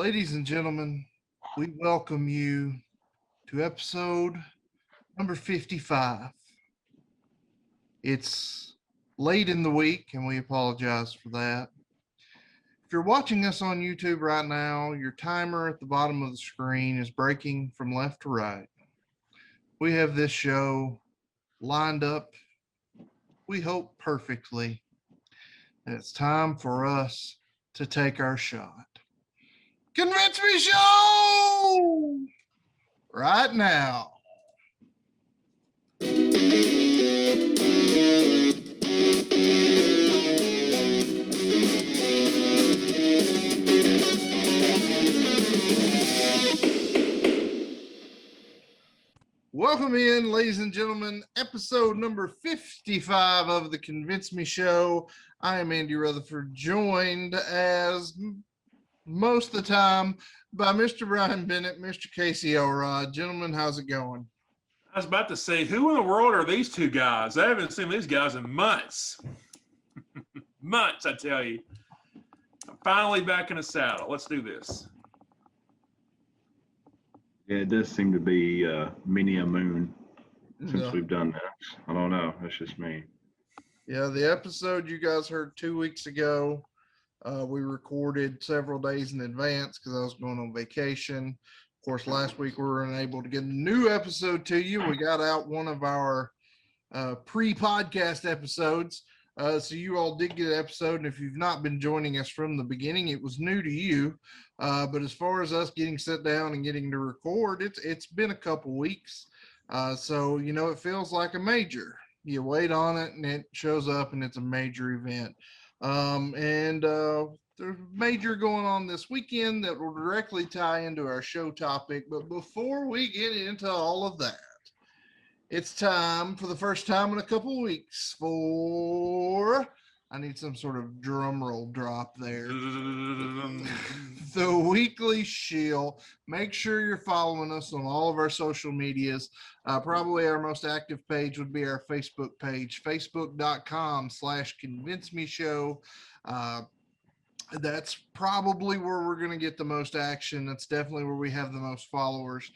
Ladies and gentlemen, we welcome you to episode number 55. It's late in the week, and we apologize for that. If you're watching us on YouTube right now, your timer at the bottom of the screen is breaking from left to right. We have this show lined up, we hope perfectly, and it's time for us to take our shot. Convince Me Show! Right now. Welcome in, ladies and gentlemen, episode number 55 of the Convince Me Show. I am Andy Rutherford, joined as most of the time by Mr. Rut and Bennett, Mr. Casey Elrod. Gentlemen, how's it going? I was about to say, who in the world are these two guys? I haven't seen these guys in months. Months, I tell you. I'm finally back in the saddle. Let's do this. Yeah, it does seem to be many a moon since we've done this. I don't know. That's just me. Yeah, the episode you guys heard 2 weeks ago, we recorded several days in advance because I was going on vacation. Of course, last week we were unable to get a new episode to you. We got out one of our pre-podcast episodes. So you all did get an episode, and if you've not been joining us from the beginning, it was new to you. But as far as us getting set down and getting to record, it's been a couple weeks. So, you know, it feels like a major. You wait on it, and it shows up, and it's a major event. There's a major going on this weekend that will directly tie into our show topic. But before we get into all of that, it's time for the first time in a couple of weeks for, I need some sort of drum roll drop there, the weekly shill. Make sure you're following us on all of our social medias. Probably our most active page would be our Facebook page, facebook.com/convincemeshow. That's probably where we're going to get the most action. That's definitely where we have the most followers.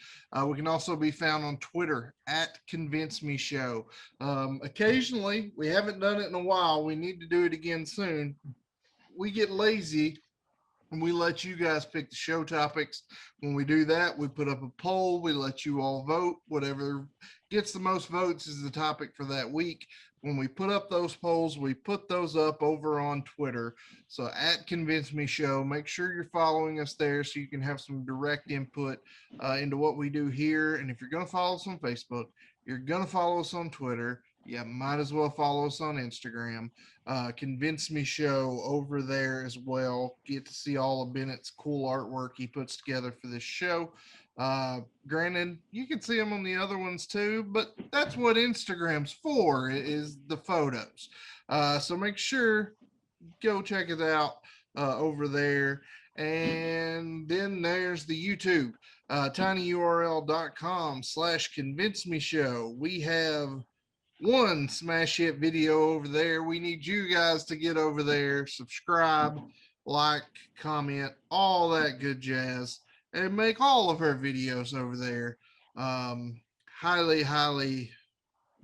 We can also be found on Twitter at Convince Me Show. Occasionally, we haven't done it in a while. We need to do it again soon. We get lazy and we let you guys pick the show topics. When we do that, we put up a poll. We let you all vote. Whatever gets the most votes is the topic for that week. When we put up those polls, we put those up over on Twitter. So at Convince Me Show, make sure you're following us there so you can have some direct input into what we do here. And if you're going to follow us on Facebook, you're going to follow us on Twitter, you might as well follow us on Instagram. Convince Me Show over there as well. Get to see all of Bennett's cool artwork he puts together for this show. Granted, you can see them on the other ones too, but that's what Instagram's for, is the photos. So make sure, go check it out over there. And then there's the YouTube, tinyurl.com/convince me show. We have one smash hit video over there. We need you guys to get over there, subscribe, like, comment, all that good jazz, and make all of our videos over there highly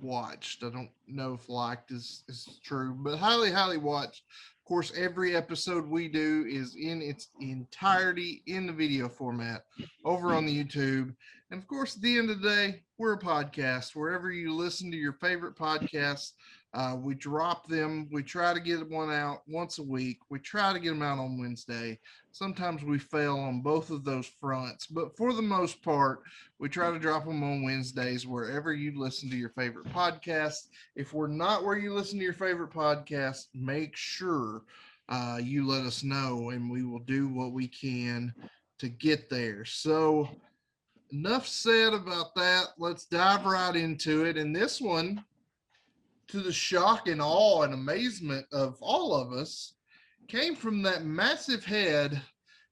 watched. I don't know if liked is true, but highly watched. Of course, every episode we do is in its entirety in the video format over on the YouTube. And of course, at the end of the day, we're a podcast. Wherever you listen to your favorite podcasts, we drop them. We try to get one out once a week. We try to get them out on Wednesday. Sometimes we fail on both of those fronts, but for the most part, we try to drop them on Wednesdays wherever you listen to your favorite podcast. If we're not where you listen to your favorite podcast, make sure you let us know, and we will do what we can to get there. So enough said about that. Let's dive right into it. And this one, to the shock and awe and amazement of all of us, came from that massive head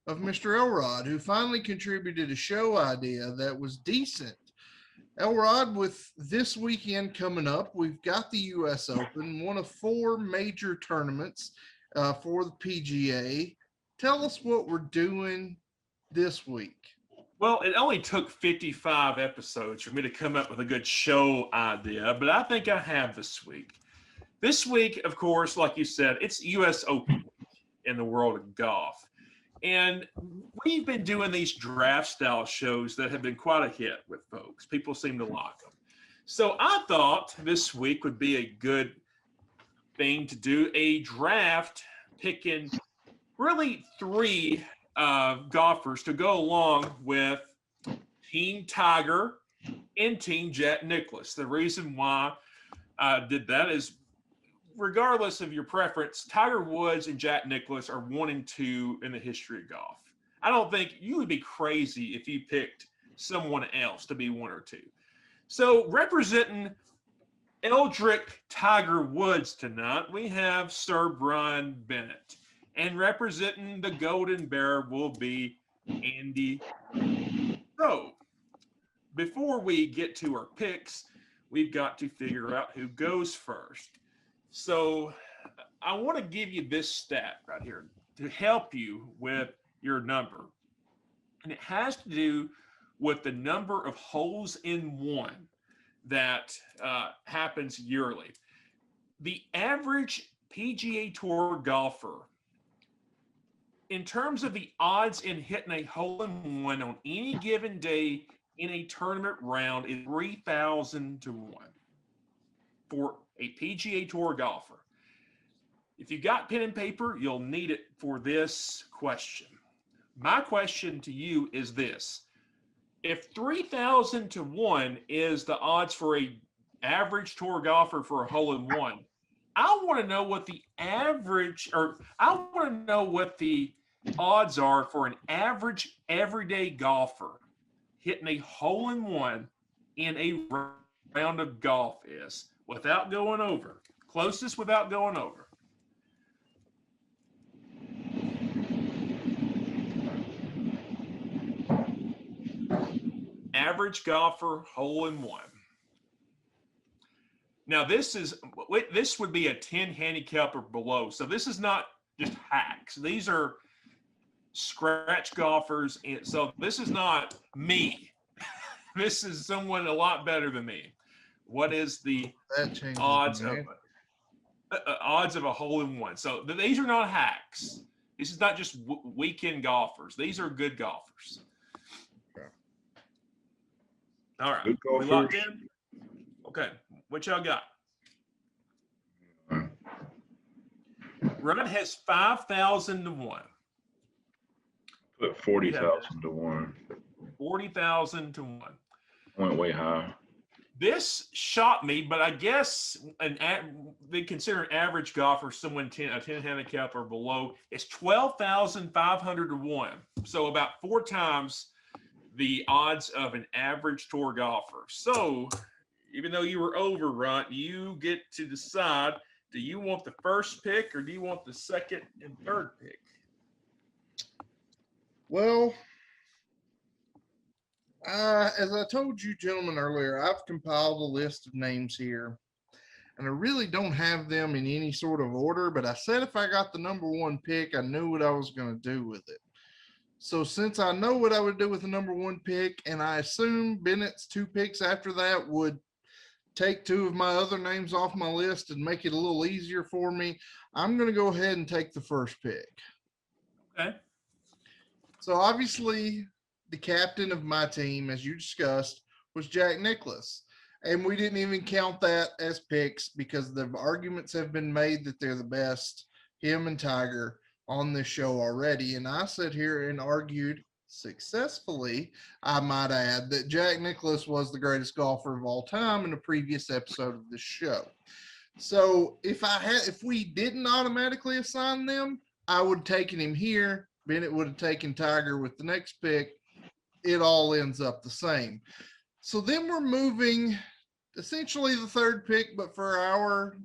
of Mr. Elrod, who finally contributed a show idea that was decent. Elrod, with this weekend coming up, we've got the U.S. Open, one of 4 major tournaments for the PGA. Tell us what we're doing, this week? Well, it only took 55 episodes for me to come up with a good show idea, but I think I have this week. This week, of course, like you said, it's U.S. Open in the world of golf. And we've been doing these draft style shows that have been quite a hit with folks. People seem to like them. So I thought this week would be a good thing to do a draft picking really three golfers to go along with Team Tiger and Team Jack Nicklaus. The reason why I did that is, regardless of your preference, Tiger Woods and Jack Nicklaus are 1 and 2 in the history of golf. I don't think you would be crazy if you picked someone else to be 1 or 2. So representing Eldrick Tiger Woods tonight, we have Sir Brian Bennett. And representing the Golden Bear will be Andy. So, before we get to our picks, we've got to figure out who goes first. So, I want to give you this stat right here to help you with your number. And it has to do with the number of holes in one that happens yearly. The average PGA Tour golfer, in terms of the odds in hitting a hole in one on any given day in a tournament round, is 3,000 to 1 for a PGA Tour golfer. If you got pen and paper, you'll need it for this question. My question to you is this. If 3,000 to 1 is the odds for a average tour golfer for a hole in one, I want to know what the average, or I want to know what the odds are for an average everyday golfer hitting a hole in one in a round of golf is, without going over. Closest without going over. Average golfer hole in one. Now this would be a 10 handicap or below. So this is not just hacks. These are scratch golfers. And so this is not me. This is someone a lot better than me. What is the odds of a hole in one? So these are not hacks. This is not just weekend golfers. These are good golfers. Okay. All right. Good We locked golfers. in? Okay. What y'all got? Run has 5,000 to 1. Put 40,000 to 1. 40,000 to 1. Went way high. This shocked me, but I guess they consider an average golfer someone a 10 handicap or below. It's 12,500 to 1. So about 4 times the odds of an average tour golfer. So even though you were over, Ron, you get to decide, do you want the first pick or do you want the second and third pick? Well, as I told you gentlemen earlier, I've compiled a list of names here, and I really don't have them in any sort of order, but I said if I got the number 1 pick, I knew what I was going to do with it. So since I know what I would do with the number 1 pick, and I assume Bennett's 2 picks after that would take 2 of my other names off my list and make it a little easier for me, I'm going to go ahead and take the first pick. Okay. So obviously the captain of my team, as you discussed, was Jack Nicklaus. And we didn't even count that as picks because the arguments have been made that they're the best, him and Tiger, on this show already. And I sat here and argued successfully, I might add, that Jack Nicklaus was the greatest golfer of all time in a previous episode of this show. So if we didn't automatically assign them, I would have taken him here. Bennett would have taken Tiger with the next pick. It all ends up the same. So then we're moving essentially the third pick, but for our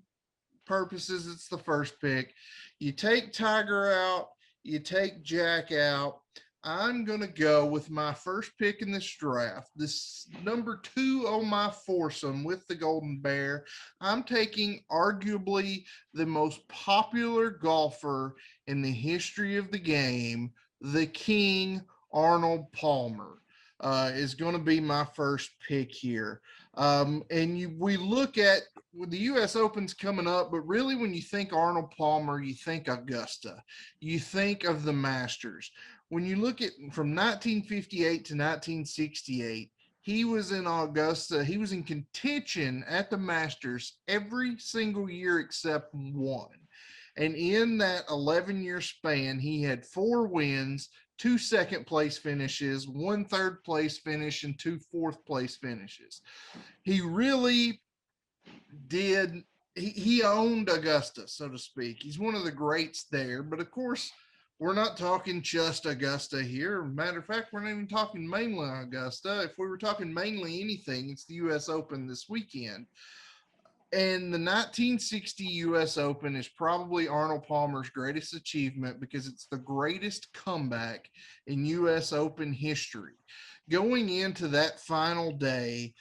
purposes, it's the first pick. You take Tiger out, you take Jack out. I'm going to go with my first pick in this draft. This number 2 on my foursome with the Golden Bear. I'm taking arguably the most popular golfer in the history of the game, the king Arnold Palmer is going to be my first pick here. We look at the U.S. Open's coming up, but really when you think Arnold Palmer, you think Augusta. You think of the Masters. When you look at from 1958 to 1968, he was in Augusta. He was in contention at the Masters every single year except one. And in that 11-year span, he had 4 wins, 2 second-place finishes, 1 third-place finish, and 2 fourth-place finishes. He really did. He owned Augusta, so to speak. He's one of the greats there. But of course, we're not talking just Augusta here. Matter of fact, we're not even talking mainly Augusta. If we were talking mainly anything, it's the U.S. Open this weekend. And the 1960 U.S. Open is probably Arnold Palmer's greatest achievement because it's the greatest comeback in U.S. Open history. Going into that final day,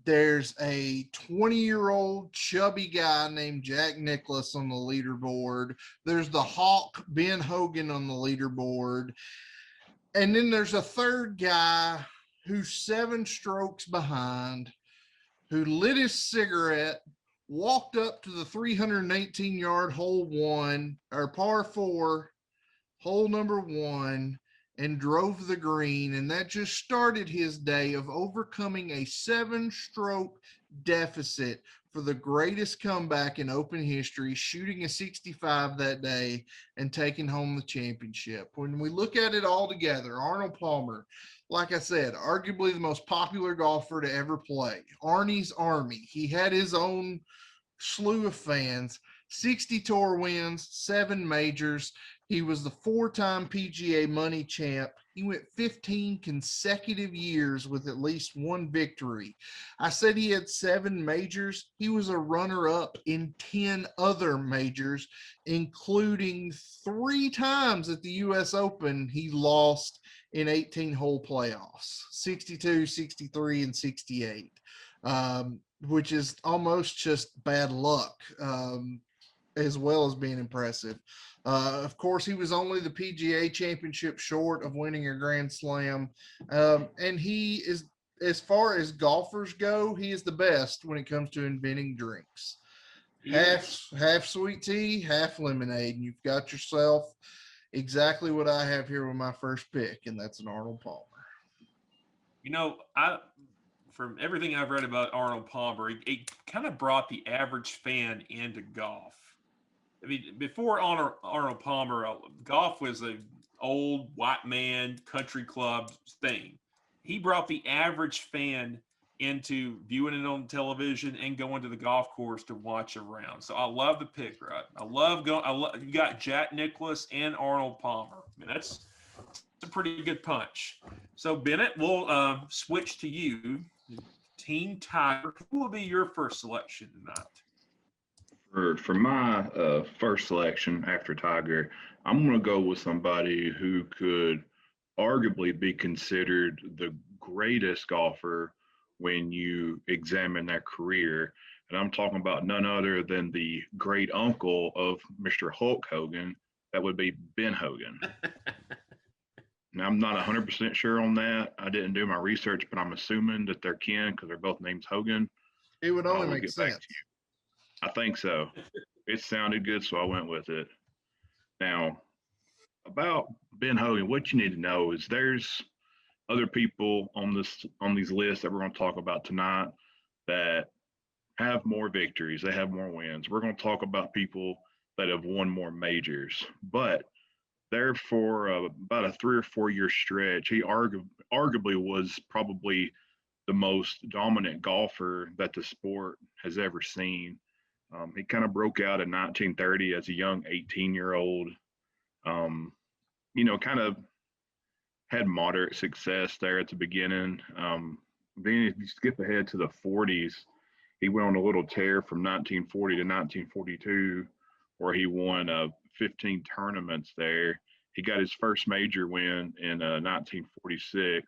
there's a 20-year-old chubby guy named Jack Nicklaus on the leaderboard. There's the Hawk, Ben Hogan, on the leaderboard. And then there's a third guy who's 7 strokes behind, who lit his cigarette, walked up to the 318-yard hole 1, or par 4, hole number 1, and drove the green. And that just started his day of overcoming a 7-stroke deficit for the greatest comeback in Open history, shooting a 65 that day and taking home the championship. When we look at it all together, Arnold Palmer, like I said, arguably the most popular golfer to ever play. Arnie's Army. He had his own slew of fans, 60 tour wins, 7 majors. He was the 4-time PGA money champ. He went 15 consecutive years with at least 1 victory. I said he had 7 majors. He was a runner-up in 10 other majors, including 3 times at the U.S. Open he lost in 18-hole playoffs, 62, 63, and 68, which is almost just bad luck, as well as being impressive. Of course, he was only the PGA championship short of winning a Grand Slam. And he is, as far as golfers go, he is the best when it comes to inventing drinks. Half sweet tea, half lemonade, and you've got yourself exactly what I have here with my first pick, and that's an Arnold Palmer. You know, from everything I've read about Arnold Palmer, it kind of brought the average fan into golf. I mean, before Arnold Palmer, golf was an old white man country club thing. He brought the average fan into viewing it on television and going to the golf course to watch a round. So I love the pick, right? You got Jack Nicklaus and Arnold Palmer. I mean, that's a pretty good punch. So Bennett, we'll switch to you. Team Tiger. Who will be your first selection tonight? For my first selection after Tiger, I'm going to go with somebody who could arguably be considered the greatest golfer when you examine their career. And I'm talking about none other than the great uncle of Mr. Hulk Hogan. That would be Ben Hogan. Now, I'm not 100% sure on that. I didn't do my research, but I'm assuming that they're kin because they're both names Hogan. It would only make sense. I think so. It sounded good, so I went with it. Now, about Ben Hogan, what you need to know is there's other people on these lists that we're going to talk about tonight that have more victories. They have more wins. We're going to talk about people that have won more majors. But there for about a 3 or 4 year stretch, he arguably was probably the most dominant golfer that the sport has ever seen. He kind of broke out in 1930 as a young 18-year-old. Kind of had moderate success there at the beginning. Then if you skip ahead to the 40s, he went on a little tear from 1940 to 1942 where he won 15 tournaments there. He got his first major win in 1946,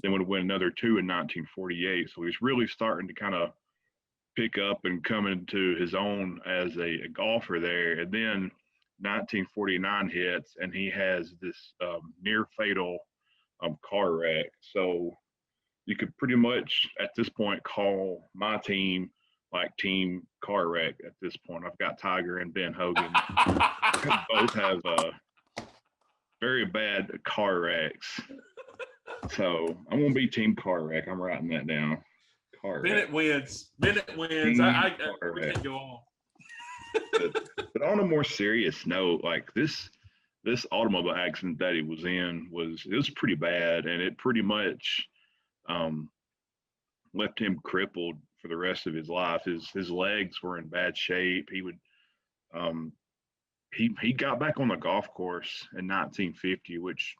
then would win another 2 in 1948. So he's really starting to kind of pick up and come into his own as a golfer there. And then 1949 hits, and he has this near fatal car wreck. So you could pretty much at this point call my team like team car wreck at this point. I've got Tiger and Ben Hogan. Both have very bad car wrecks. So I'm going to be team car wreck. I'm writing that down. Car Bennett wreck. wins. Bennett wins. We can't go on. But on a more serious note, like this automobile accident that he was in was pretty bad, and it pretty much left him crippled for the rest of his life. His legs were in bad shape. He would he got back on the golf course in 1950, which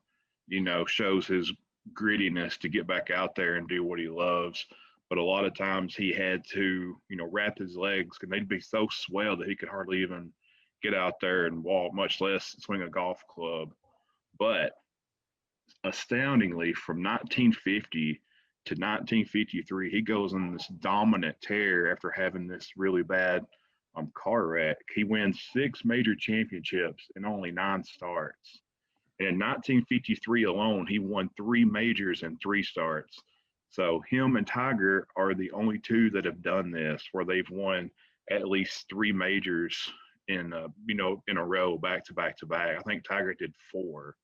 shows his grittiness to get back out there and do what he loves. But a lot of times he had to wrap his legs, and they'd be so swelled that he could hardly even get out there and walk, much less swing a golf club. But astoundingly, from 1950 to 1953, he goes on this dominant tear after having this really bad car wreck. He wins 6 major championships in only 9 starts. And in 1953 alone, he won 3 majors in 3 starts. So him and Tiger are the only 2 that have done this, where they've won at least 3 majors in a row, back to back to back. I think Tiger did 4.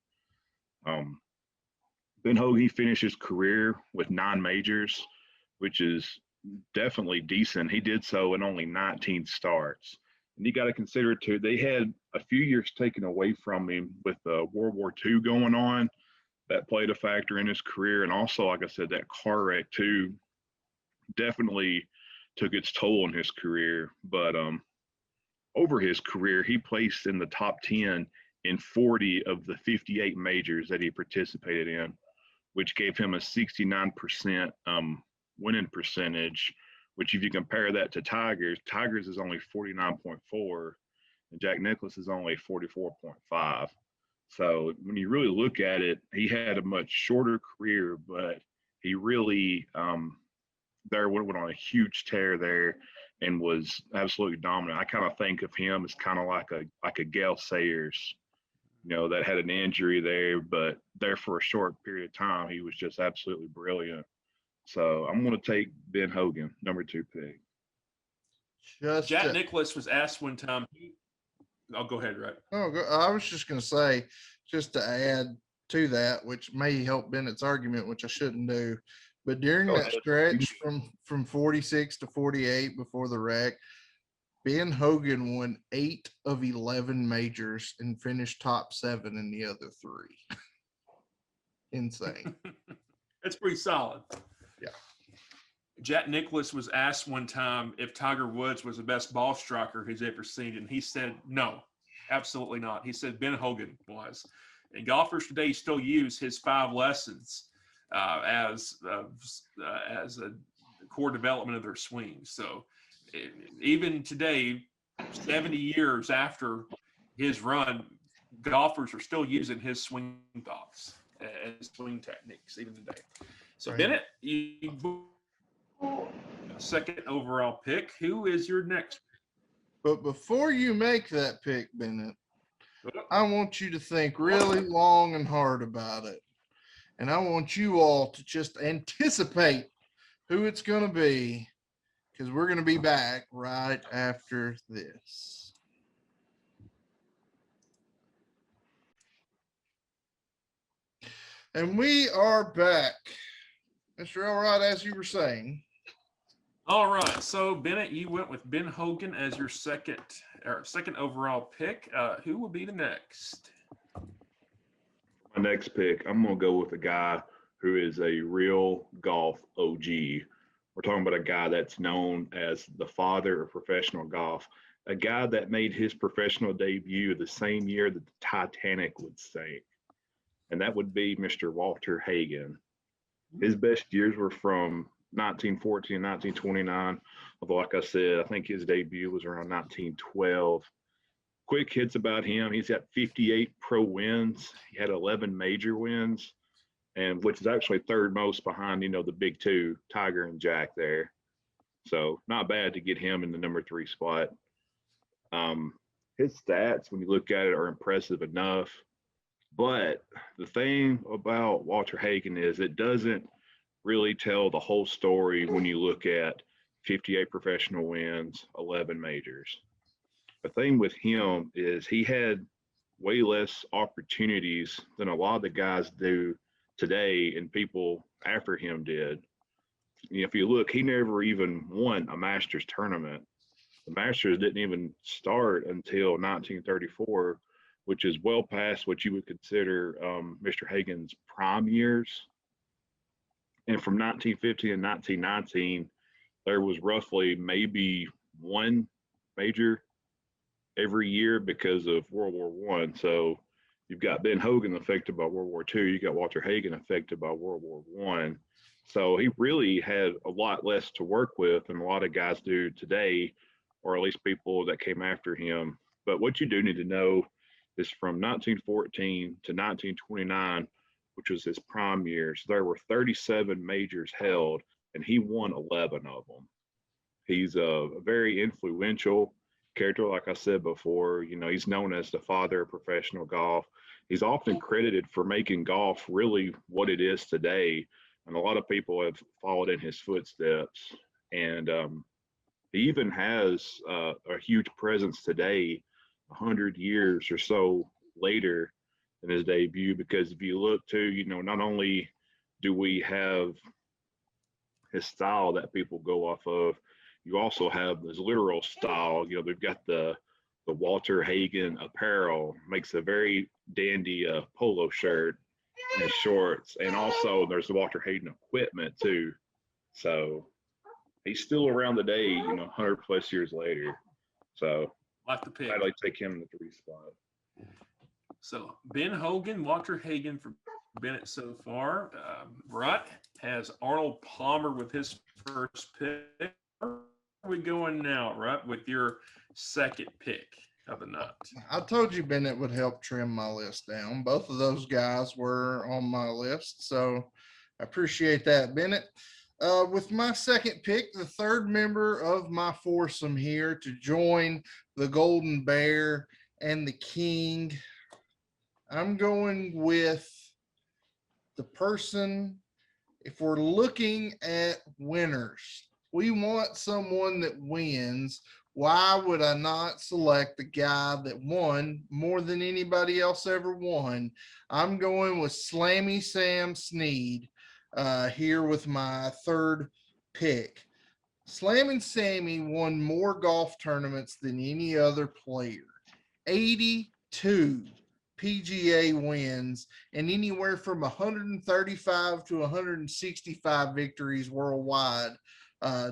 Ben Hogan, he finished his career with 9 majors, which is definitely decent. He did so in only 19 starts. And you got to consider too, they had a few years taken away from him with World War II going on. That played a factor in his career. And also, like I said, that car wreck too definitely took its toll on his career. But over his career, he placed in the top 10 in 40 of the 58 majors that he participated in, which gave him a 69% winning percentage, which if you compare that to Tiger's is only 49.4 and Jack Nicklaus is only 44.5. So when you really look at it, he had a much shorter career, but he really went on a huge tear there and was absolutely dominant. I kind of think of him as kind of like a Gale Sayers, that had an injury there, but there for a short period of time, he was just absolutely brilliant. So I'm going to take Ben Hogan, number 2 pick. Jack Nicklaus was asked one time. I'll go ahead, right? I was just going to say, just to add to that, which may help Bennett's argument, which I shouldn't do, but during that stretch from 46 to 48 before the wreck, Ben Hogan won 8 of 11 majors and finished top 7 in the other 3. Insane. That's pretty solid. Yeah. Jack Nicklaus was asked one time if Tiger Woods was the best ball striker he's ever seen, and he said, no, absolutely not. He said Ben Hogan was. And golfers today still use his 5 lessons as a core development of their swing. So even today, 70 years after his run, golfers are still using his swing thoughts and swing techniques even today. So, right. Bennett, you second overall pick. Who is your next? But before you make that pick, Bennett, I want you to think really long and hard about it. And I want you all to just anticipate who it's going to be, because we're going to be back right after this. And we are back. Mr. Elrod, as you were saying. All right. So, Bennett, you went with Ben Hogan as your second overall pick. Who will be the next? My next pick, I'm going to go with a guy who is a real golf OG. We're talking about a guy that's known as the father of professional golf, a guy that made his professional debut the same year that the Titanic would sink, and that would be Mr. Walter Hagen. His best years were from 1914 and 1929, although, like I said, I think his debut was around 1912. Quick hits about him. He's got 58 pro wins. He had 11 major wins, and which is actually third most behind, the big 2, Tiger and Jack there. So not bad to get him in the number 3 spot. his stats, when you look at it, are impressive enough. But the thing about Walter Hagen is it doesn't really tell the whole story when you look at 58 professional wins, 11 majors. The thing with him is he had way less opportunities than a lot of the guys do today and people after him did. If you look, he never even won a Masters tournament. The Masters didn't even start until 1934, which is well past what you would consider Mr. Hagen's prime years. And from 1950 and 1919, there was roughly maybe one major every year because of World War One. So you've got Ben Hogan affected by World War Two. You got Walter Hagen affected by World War One. So he really had a lot less to work with than a lot of guys do today, or at least people that came after him. But what you do need to know is from 1914 to 1929, which was his prime years, there were 37 majors held, and he won 11 of them. He's a very influential character, like I said before. He's known as the father of professional golf. He's often credited for making golf really what it is today, and a lot of people have followed in his footsteps. And he even has a huge presence today, 100 years or so later than his debut, because if you look to, not only do we have his style that people go off of, you also have his literal style. They've got the Walter Hagen apparel, makes a very dandy polo shirt and shorts, and also there's the Walter Hagen equipment too. So he's still around today, 100 plus years later. So Like the pick. I'd like to take him in the 3 spot. So Ben Hogan, Walter Hagen for Bennett so far. Rut has Arnold Palmer with his first pick. Where are we going now, Rut, with your second pick of the night? I told you Bennett would help trim my list down. Both of those guys were on my list, so I appreciate that, Bennett. With my second pick, the third member of my foursome here to join the Golden Bear and the King, I'm going with the person. If we're looking at winners, we want someone that wins. Why would I not select the guy that won more than anybody else ever won? I'm going with Slammy Sam Snead here with my third pick. Slammin' Sammy won more golf tournaments than any other player. 82 PGA wins and anywhere from 135 to 165 victories worldwide,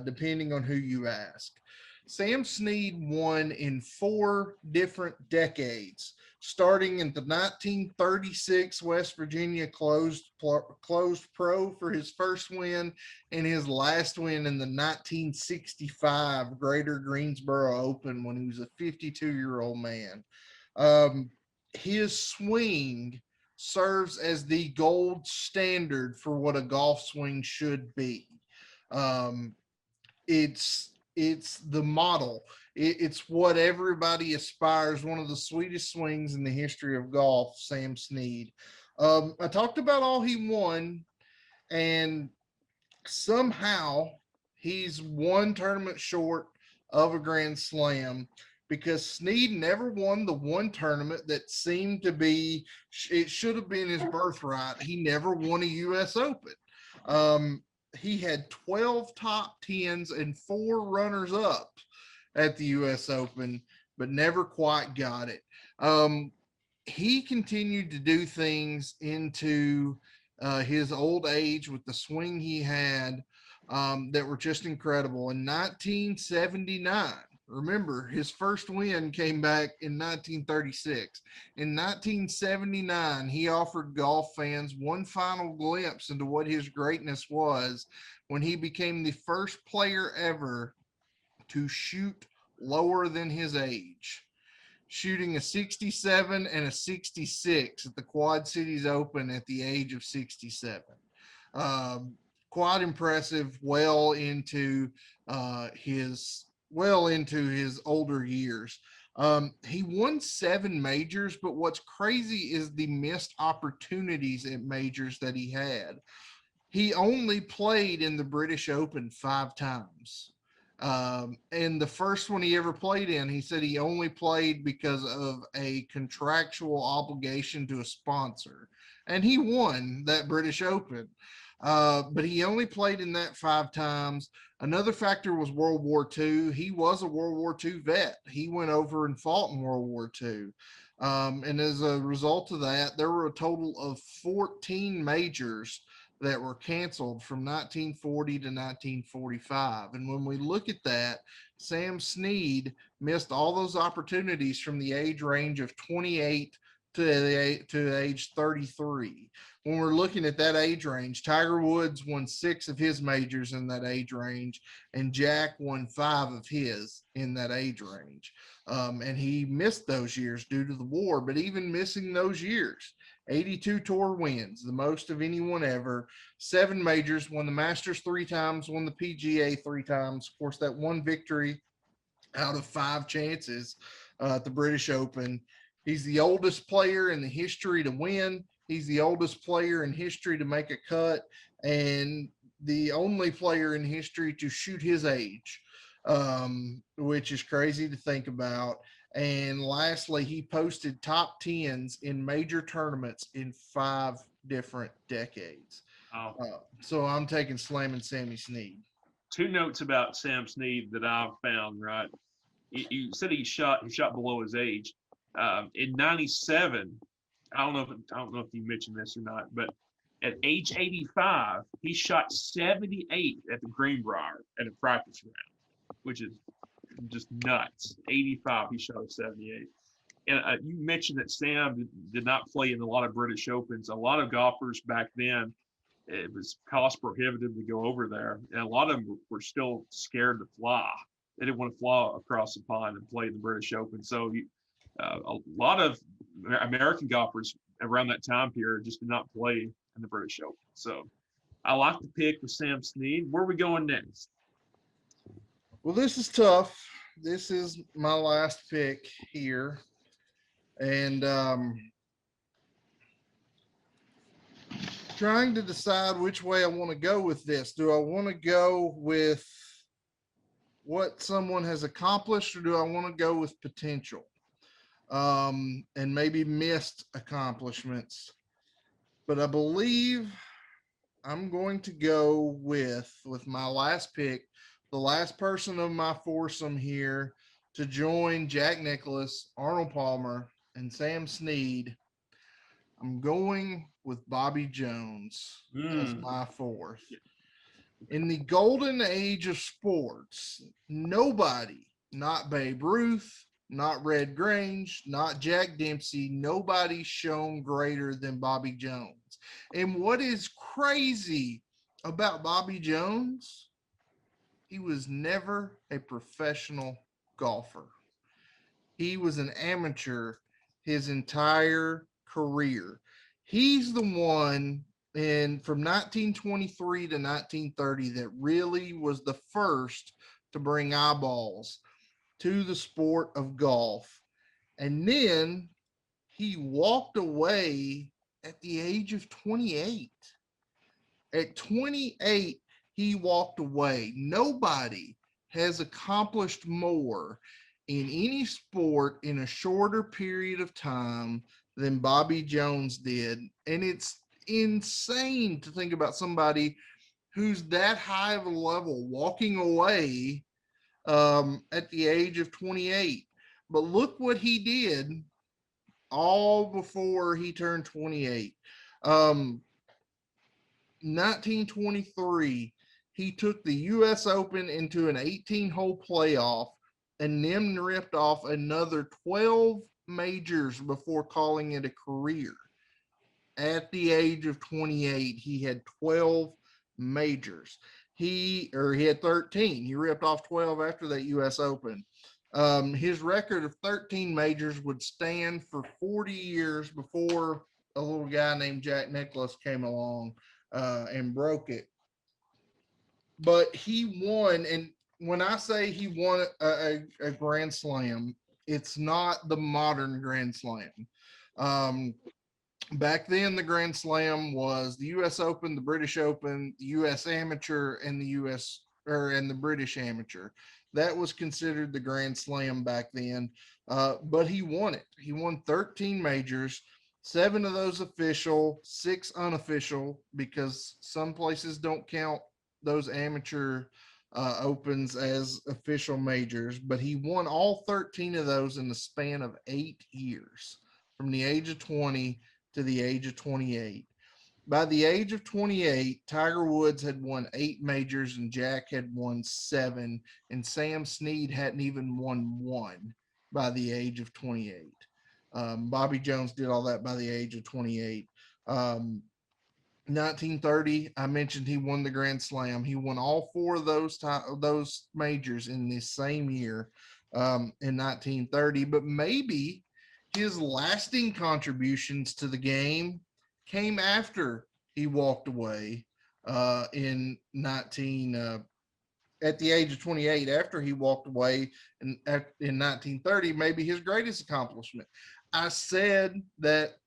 depending on who you ask. Sam Snead won in 4 different decades, starting in the 1936 West Virginia closed pro for his first win, and his last win in the 1965 Greater Greensboro Open when he was a 52-year-old man. His swing serves as the gold standard for what a golf swing should be. It's the model. It's what everybody aspires. One of the sweetest swings in the history of golf, Sam Snead. I talked about all he won, and somehow he's one tournament short of a Grand Slam, because Snead never won the one tournament that seemed to be, it should have been his birthright. He never won a U.S. Open. He had 12 top 10s and 4 runners up at the U.S. Open, but never quite got it. He continued to do things into his old age with the swing he had that were just incredible. In 1979, remember, his first win came back in 1936. In 1979, he offered golf fans one final glimpse into what his greatness was when he became the first player ever to shoot lower than his age, shooting a 67 and a 66 at the Quad Cities Open at the age of 67. Quite impressive, well into his older years. He won 7 majors, but what's crazy is the missed opportunities at majors that he had. He only played in the British Open 5 times. And the first one he ever played in, he said he only played because of a contractual obligation to a sponsor. And he won that British Open. But he only played in that 5 times. Another factor was World War II. He was a World War II vet. He went over and fought in World War II. And as a result of that, there were a total of 14 majors that were canceled from 1940 to 1945. And when we look at that, Sam Snead missed all those opportunities from the age range of 28 to age 33. When we're looking at that age range, Tiger Woods won 6 of his majors in that age range, and Jack won 5 of his in that age range. And he missed those years due to the war, but even missing those years, 82 tour wins, the most of anyone ever, 7 majors, won the Masters 3 times, won the PGA 3 times. Of course, that one victory out of 5 chances at the British Open. He's the oldest player in the history to win. He's the oldest player in history to make a cut, and the only player in history to shoot his age, which is crazy to think about. And lastly, he posted top 10s in major tournaments in 5 different decades. So I'm taking Slamming Sammy Snead. 2 notes about Sam Snead that I've found, right? You said he shot below his age. In '97, I don't know if you mentioned this or not, but at age 85, he shot 78 at the Greenbrier at a practice round, which is just nuts. 85, he shot a 78. And you mentioned that Sam did not play in a lot of British Opens. A lot of golfers back then, it was cost prohibitive to go over there, and a lot of them were still scared to fly. They didn't want to fly across the pond and play the British Open. So a lot of American golfers around that time period just did not play in the British Open. So I like the pick with Sam Snead. Where are we going next? Well, this is tough. This is my last pick here. And trying to decide which way I want to go with this. Do I want to go with what someone has accomplished, or do I want to go with potential? And maybe missed accomplishments. But I believe I'm going to go with my last pick, the last person of my foursome here to join Jack Nicklaus, Arnold Palmer, and Sam Snead. I'm going with Bobby Jones as my 4th. In the golden age of sports, nobody, not Babe Ruth, not Red Grange, not Jack Dempsey, nobody shone greater than Bobby Jones. And what is crazy about Bobby Jones, he was never a professional golfer. He was an amateur his entire career. He's the one from 1923 to 1930 that really was the first to bring eyeballs to the sport of golf. And then he walked away at the age of 28. At 28, he walked away. Nobody has accomplished more in any sport in a shorter period of time than Bobby Jones did. And it's insane to think about somebody who's that high of a level walking away at the age of 28. But look what he did all before he turned 28. 1923, he took the U.S. Open into an 18-hole playoff and then ripped off another 12 majors before calling it a career. At the age of 28, he had 12 majors. He had 13. He ripped off 12 after that U.S. Open. His record of 13 majors would stand for 40 years before a little guy named Jack Nicklaus came along and broke it. But he won, and when I say he won a Grand Slam, it's not the modern Grand Slam. Um, Back then, the Grand Slam was the U.S. Open, the British Open, the U.S. Amateur, and the British Amateur. That was considered the Grand Slam back then. But he won it. He won 13 majors, 7 of those official, 6 unofficial, because some places don't count those amateur opens as official majors. But he won all 13 of those in the span of 8 years, from the age of 20 to the age of 28. By the age of 28, Tiger Woods had won 8 majors and Jack had won 7, and Sam Snead hadn't even won 1 by the age of 28. Bobby Jones did all that by the age of 28. 1930, I mentioned he won the Grand Slam. He won all 4 of those majors in this same year, in 1930. But maybe his lasting contributions to the game came after he walked away in 19 at the age of 28. After he walked away in 1930, maybe his greatest accomplishment. I said that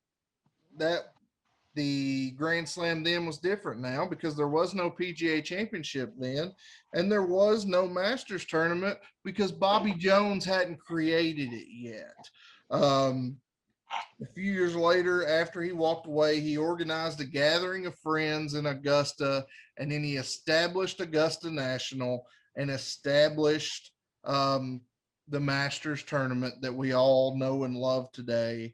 the Grand Slam then was different now because there was no PGA Championship then, and there was no Masters tournament because Bobby Jones hadn't created it yet. A few years later, after he walked away, he organized a gathering of friends in Augusta, and then he established Augusta National and established the Masters tournament that we all know and love today.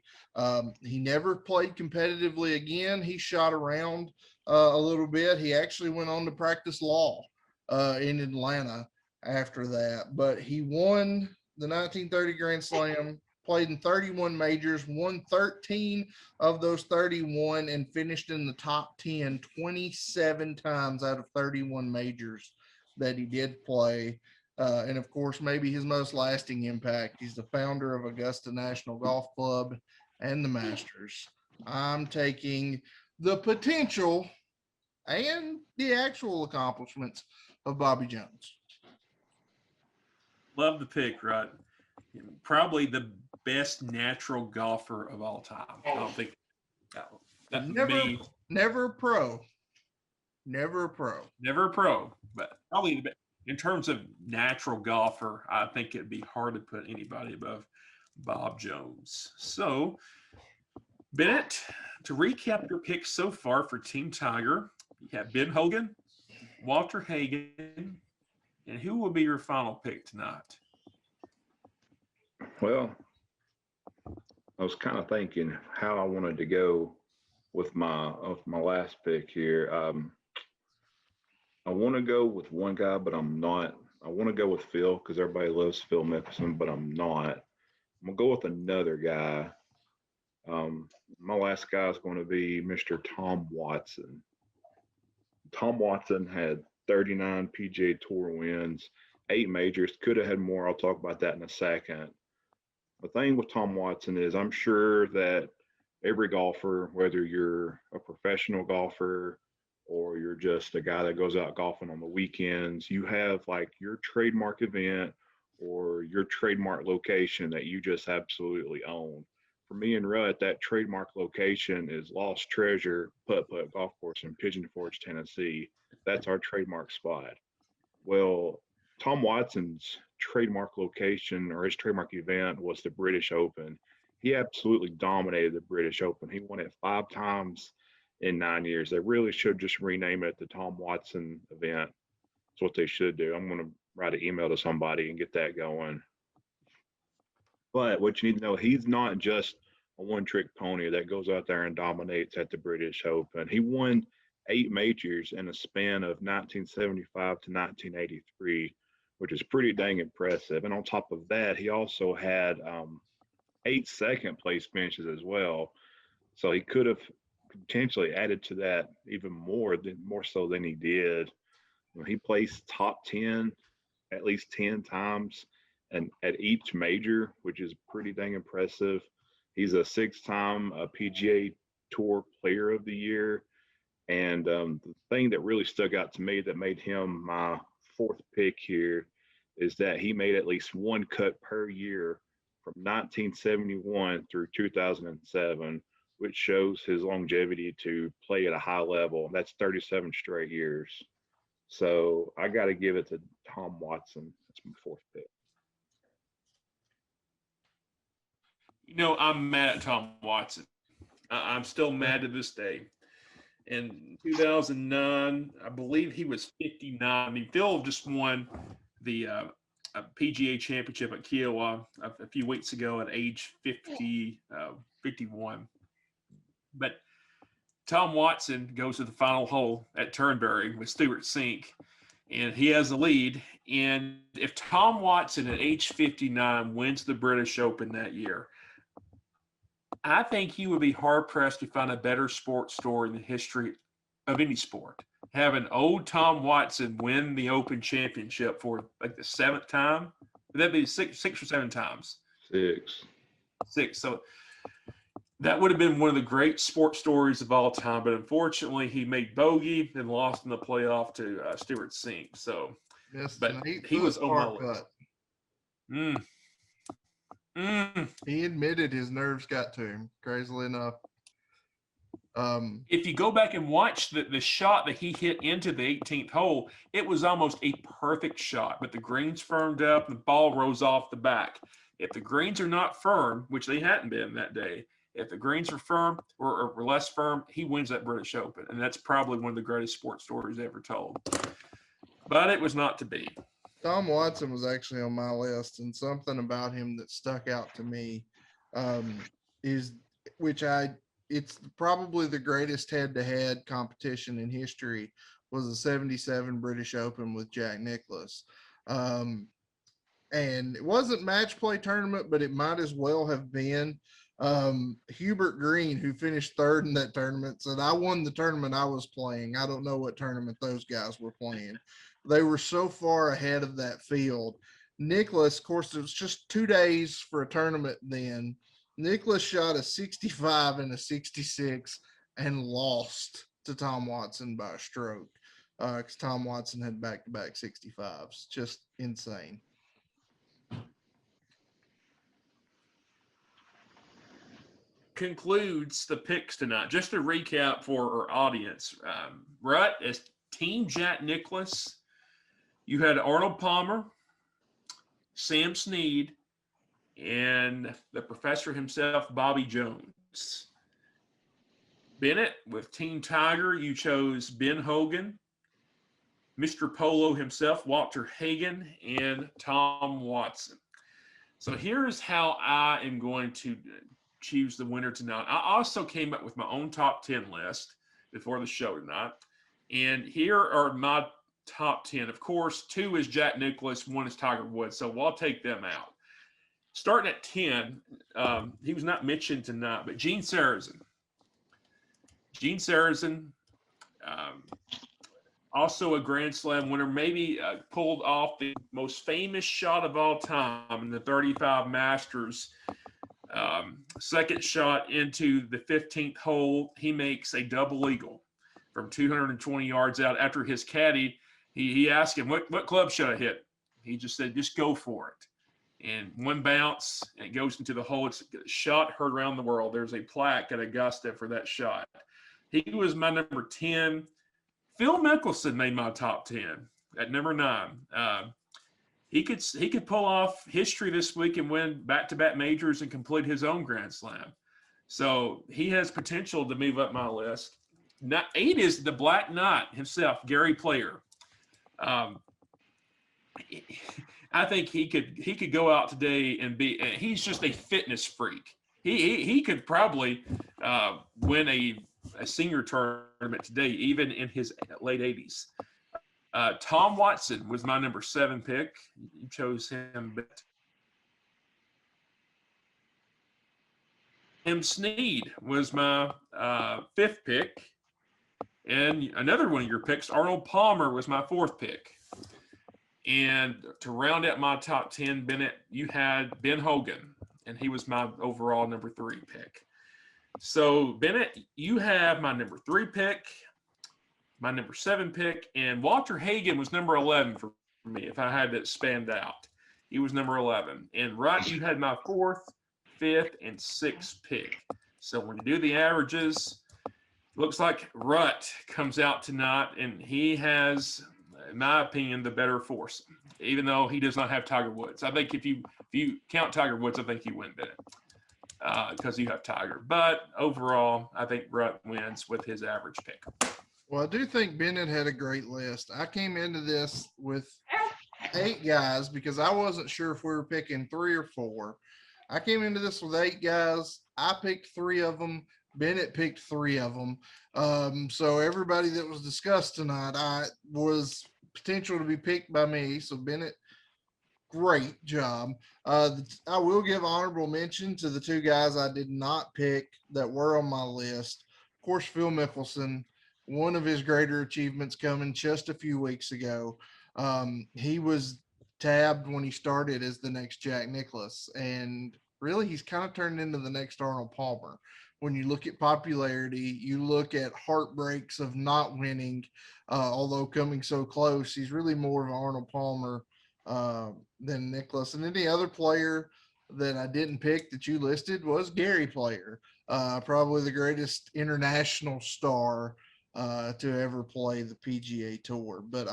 He never played competitively again. He shot around a little bit. He actually went on to practice law in Atlanta after that, but he won the 1930 Grand Slam, played in 31 majors, won 13 of those 31, and finished in the top 10 27 times out of 31 majors that he did play. And of course, maybe his most lasting impact, he's the founder of Augusta National Golf Club and the Masters. I'm taking the potential and the actual accomplishments of Bobby Jones. Love the pick, Rut. Probably the best natural golfer of all time. I don't think that never a pro. Never a pro. Never a pro, but probably the best. In terms of natural golfer, I think it'd be hard to put anybody above Bob Jones. So, Bennett, to recap your picks so far for Team Tiger, you have Ben Hogan, Walter Hagen, and who will be your final pick tonight? Well, I was kind of thinking how I wanted to go with my last pick here. I want to go with one guy, but I'm not. I want to go with Phil because everybody loves Phil Mickelson, but I'm not. I'm going to go with another guy. My last guy is going to be Mr. Tom Watson. Tom Watson had 39 PGA Tour wins, 8 majors. Could have had more. I'll talk about that in a second. The thing with Tom Watson is I'm sure that every golfer, whether you're a professional golfer or you're just a guy that goes out golfing on the weekends, you have like your trademark event or your trademark location that you just absolutely own. For me and Rut, that trademark location is Lost Treasure Putt-Putt Golf Course in Pigeon Forge, Tennessee. That's our trademark spot. Well, Tom Watson's trademark location or his trademark event was the British Open. He absolutely dominated the British Open. He won it 5 times in 9 years. They really should just rename it the Tom Watson event. That's what they should do. I'm going to write an email to somebody and get that going. But what you need to know, he's not just a one-trick pony that goes out there and dominates at the British Open. He won 8 majors in a span of 1975 to 1983, which is pretty dang impressive. And on top of that, he also had 8 second-place finishes as well. So he could have potentially added to that even more so than he did. He placed top 10 at least 10 times and at each major, which is pretty dang impressive. He's a 6-time PGA Tour Player of the Year. And the thing that really stuck out to me that made him my 4th pick here is that he made at least one cut per year from 1971 through 2007, which shows his longevity to play at a high level. That's 37 straight years. So I got to give it to Tom Watson. That's my fourth pick. I'm mad at Tom Watson. I'm still mad to this day. In 2009, I believe he was 59. I mean, Phil just won the PGA Championship at Kiowa a few weeks ago at age 51. But Tom Watson goes to the final hole at Turnberry with Stewart Cink, and he has the lead. And if Tom Watson at age 59 wins the British Open that year, I think he would be hard-pressed to find a better sports story in the history of any sport. Having old Tom Watson win the Open Championship for like the seventh time, would that be six or seven times? Six. So that would have been one of the great sports stories of all time. But unfortunately, he made bogey and lost in the playoff to Stewart Cink. So, yes, but he was on my list. He admitted his nerves got to him, crazily enough. If you go back and watch the shot that he hit into the 18th hole, it was almost a perfect shot, but the greens firmed up and the ball rose off the back. If the greens are not firm, which they hadn't been that day, if the greens are firm or less firm, he wins that British Open. And that's probably one of the greatest sports stories ever told. But it was not to be. Tom Watson was actually on my list, and something about him that stuck out to me it's probably the greatest head-to-head competition in history was the 77 British Open with Jack Nicklaus. And it wasn't match play tournament, but it might as well have been. Hubert Green, who finished third in that tournament, said, I won the tournament I was playing. I don't know what tournament those guys were playing. They were so far ahead of that field. Nicklaus, of course, it was just 2 days for a tournament then. Nicklaus shot a 65 and a 66 and lost to Tom Watson by a stroke because Tom Watson had back-to-back 65s. Just insane. Concludes the picks tonight. Just to recap for our audience, Rut is Team Jack Nicklaus. You had Arnold Palmer, Sam Snead, and the professor himself, Bobby Jones. Bennett, with Team Tiger, you chose Ben Hogan, Mr. Polo himself, Walter Hagen, and Tom Watson. So here's how I am going to choose the winner tonight. I also came up with my own top 10 list before the show tonight. And here are my top 10. Of course, 2 is Jack Nicklaus, 1 is Tiger Woods. So I'll take them out. Starting at 10, he was not mentioned tonight, but Gene Sarazen. Gene Sarazen, also a Grand Slam winner, maybe pulled off the most famous shot of all time in the 35 Masters. Second shot into the 15th hole, he makes a double eagle from 220 yards out. After his caddy, he asked him, what club should I hit? He just said, just go for it. And one bounce, and it goes into the hole. It's a shot heard around the world. There's a plaque at Augusta for that shot. He was my number 10. Phil Mickelson made my top 10 at number 9. He could pull off history this week and win back-to-back majors and complete his own Grand Slam. So he has potential to move up my list. 8 is the Black Knight himself, Gary Player. I think he could go out today and be. He's just a fitness freak. He could probably win a senior tournament today, even in his late 80s. Tom Watson was my number 7 pick. You chose him. Tim Snead was my 5th pick. And another one of your picks, Arnold Palmer, was my 4th pick. And to round out my top 10, Bennett, you had Ben Hogan, and he was my overall number 3 pick. So, Bennett, you have my number 3 pick, my number 7 pick, and Walter Hagen was number 11 for me if I had to expand out. He was number 11. And Rut, you had my 4th, 5th, and 6th pick. So when you do the averages, looks like Rut comes out tonight, and he has, in my opinion, the better foursome, even though he does not have Tiger Woods. I think if you count Tiger Woods, I think you win Bennett because you have Tiger. But overall, I think Rut wins with his average pick. Well, I do think Bennett had a great list. I came into this with 8 guys because I wasn't sure if we were picking 3 or 4. I came into this with 8 guys. I picked 3 of them. Bennett picked 3 of them. So everybody that was discussed tonight, I was potential to be picked by me. So Bennett, great job. I will give honorable mention to the 2 guys I did not pick that were on my list. Of course, Phil Mickelson, one of his greater achievements coming just a few weeks ago. He was tabbed when he started as the next Jack Nicklaus, and really he's kind of turned into the next Arnold Palmer. When you look at popularity, you look at heartbreaks of not winning, although coming so close, he's really more of an Arnold Palmer than Nicklaus. And any other player that I didn't pick that you listed was Gary Player, probably the greatest international star to ever play the PGA Tour. But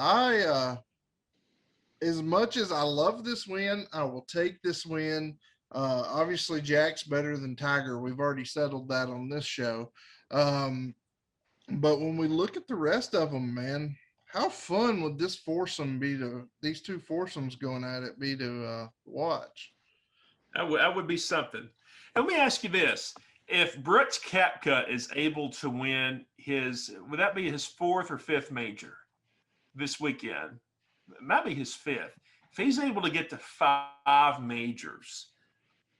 as much as I love this win, I will take this win. Obviously, Jack's better than Tiger. We've already settled that on this show. But when we look at the rest of them, man, how fun would this foursome be these 2 foursomes going at it be to watch? That would be something. And let me ask you this. If Brooks Koepka is able to win would that be his 4th or 5th major this weekend? It might be his 5th. If he's able to get to 5 majors,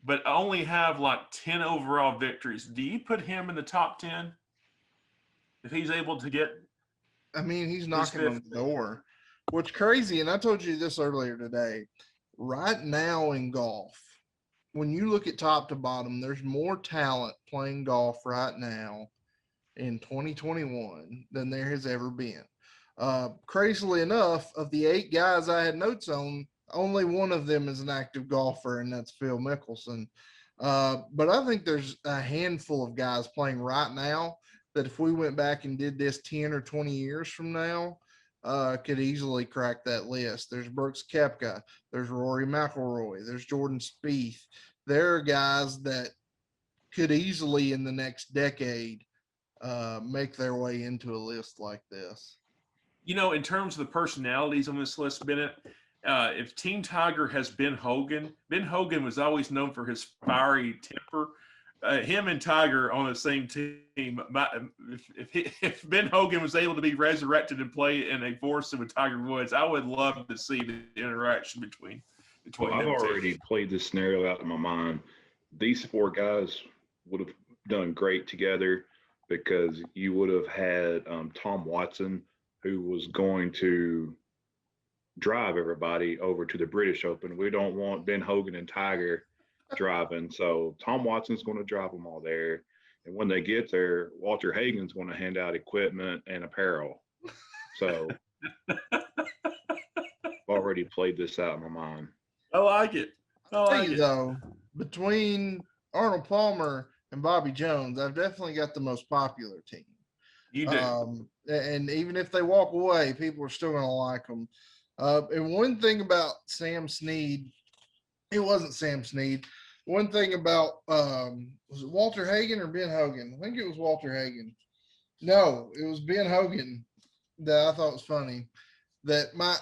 but only have like 10 overall victories, do you put him in the top 10? If he's able to get, I mean, he's knocking on the door. What's crazy, and I told you this earlier today, right now in golf, when you look at top to bottom, there's more talent playing golf right now in 2021 than there has ever been. Crazily enough, of the 8 guys I had notes on, only one of them is an active golfer, and that's Phil Mickelson. But I think there's a handful of guys playing right now that if we went back and did this 10 or 20 years from now, could easily crack that list. There's Brooks Koepka, there's Rory McIlroy, there's Jordan Spieth. There are guys that could easily in the next decade make their way into a list like this. You know, in terms of the personalities on this list, Bennett, if Team Tiger has Ben Hogan was always known for his fiery temper. Him and Tiger on the same team. If Ben Hogan was able to be resurrected and play in a foursome with Tiger Woods, I would love to see the interaction between Well, I've already played this scenario out in my mind. These 4 guys would have done great together because you would have had Tom Watson, who was going to drive everybody over to the British Open. We don't want Ben Hogan and Tiger driving. So Tom Watson's going to drive them all there. And when they get there, Walter Hagen's going to hand out equipment and apparel. So I've already played this out in my mind. I like it. Though, between Arnold Palmer and Bobby Jones, I've definitely got the most popular team. You do. And even if they walk away, people are still going to like them. And one thing about Sam Snead, it wasn't Sam Snead. One thing about, was it Walter Hagen or Ben Hogan? I think it was Walter Hagen. No, it was Ben Hogan that I thought was funny that might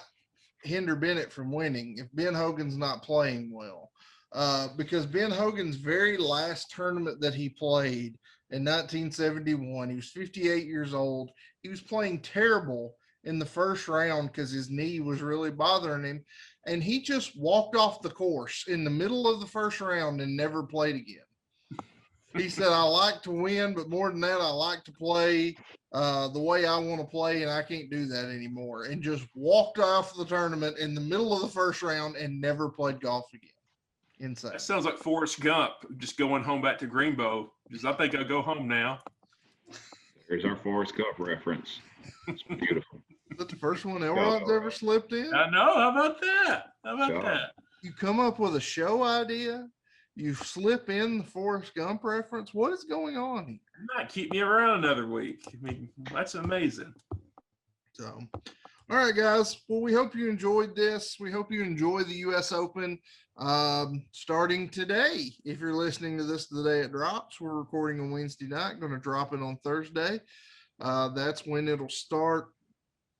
hinder Bennett from winning if Ben Hogan's not playing well. Because Ben Hogan's very last tournament that he played in 1971, he was 58 years old. He was playing terrible in the first round because his knee was really bothering him. And he just walked off the course in the middle of the first round and never played again. He said, I like to win, but more than that, I like to play the way I want to play, and I can't do that anymore. And just walked off the tournament in the middle of the first round and never played golf again. Insane. That sounds like Forrest Gump, just going home back to Greenbow. Because I think I'll go home now. There's our Forrest Gump reference. It's beautiful. Is that the first one Elrod's ever slipped in? I know. How about that? How about that? You come up with a show idea. You slip in the Forrest Gump reference. What is going on here? You might keep me around another week. I mean, that's amazing. So, all right, guys. Well, we hope you enjoyed this. We hope you enjoy the U.S. Open starting today. If you're listening to this the day it drops, we're recording on Wednesday night. Going to drop it on Thursday. That's when it'll start.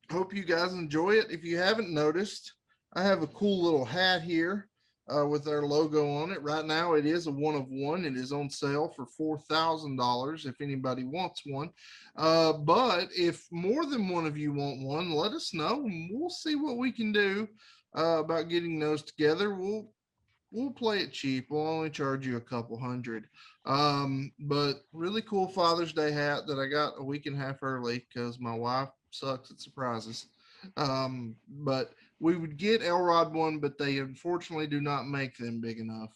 Hope you guys enjoy it. If you haven't noticed, I have a cool little hat here with our logo on it. Right now, it is a 1 of 1. It is on sale for $4,000 if anybody wants one. But if more than one of you want one, let us know, and we'll see what we can do about getting those together. We'll play it cheap. We'll only charge you a couple hundred. But really cool Father's Day hat that I got a week and a half early because my wife sucks at surprises. But we would get Elrod one, but they unfortunately do not make them big enough.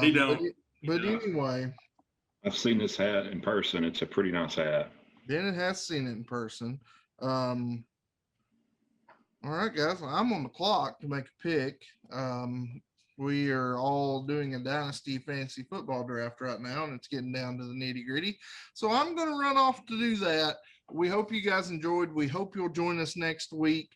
They don't. But anyway, I've seen this hat in person. It's a pretty nice hat. Bennett has seen it in person. All right, guys, I'm on the clock to make a pick. We are all doing a dynasty fantasy football draft right now, and it's getting down to the nitty gritty. So I'm going to run off to do that. We hope you guys enjoyed. We hope you'll join us next week.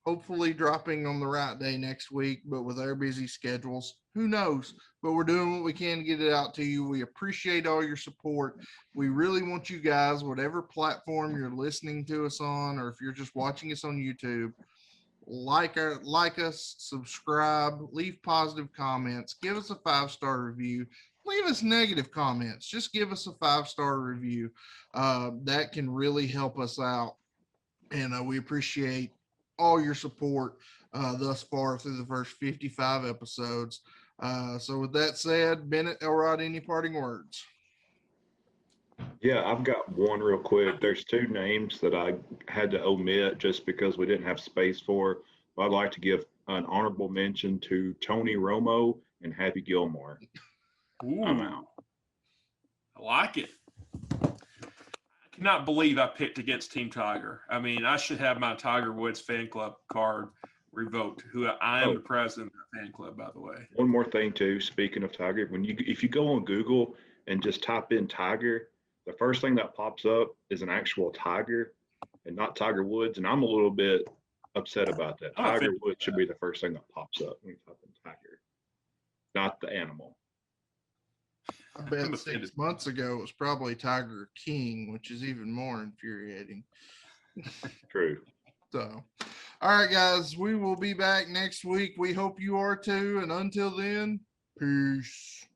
Hopefully dropping on the right day next week, but with our busy schedules, who knows? But we're doing what we can to get it out to you. We appreciate all your support. We really want you guys, whatever platform you're listening to us on, or if you're just watching us on YouTube, like us, subscribe, leave positive comments, give us a 5-star review, leave us negative comments, just give us a 5-star review. That can really help us out, and we appreciate all your support thus far through the first 55 episodes. So with that said, Bennett, Elrod, any parting words? Yeah, I've got one real quick. There's 2 names that I had to omit just because we didn't have space for. But I'd like to give an honorable mention to Tony Romo and Happy Gilmore. Ooh, I'm out. I like it. I cannot believe I picked against Team Tiger. I mean, I should have my Tiger Woods fan club card revoked. Who I am the president of that fan club, by the way. One more thing too. Speaking of Tiger, if you go on Google and just type in Tiger, the first thing that pops up is an actual tiger and not Tiger Woods. And I'm a little bit upset about that. Tiger Woods should be the first thing that pops up when you type in Tiger, not the animal. I bet 6 months ago it was probably Tiger King, which is even more infuriating. True. So, all right, guys, we will be back next week. We hope you are too. And until then, peace.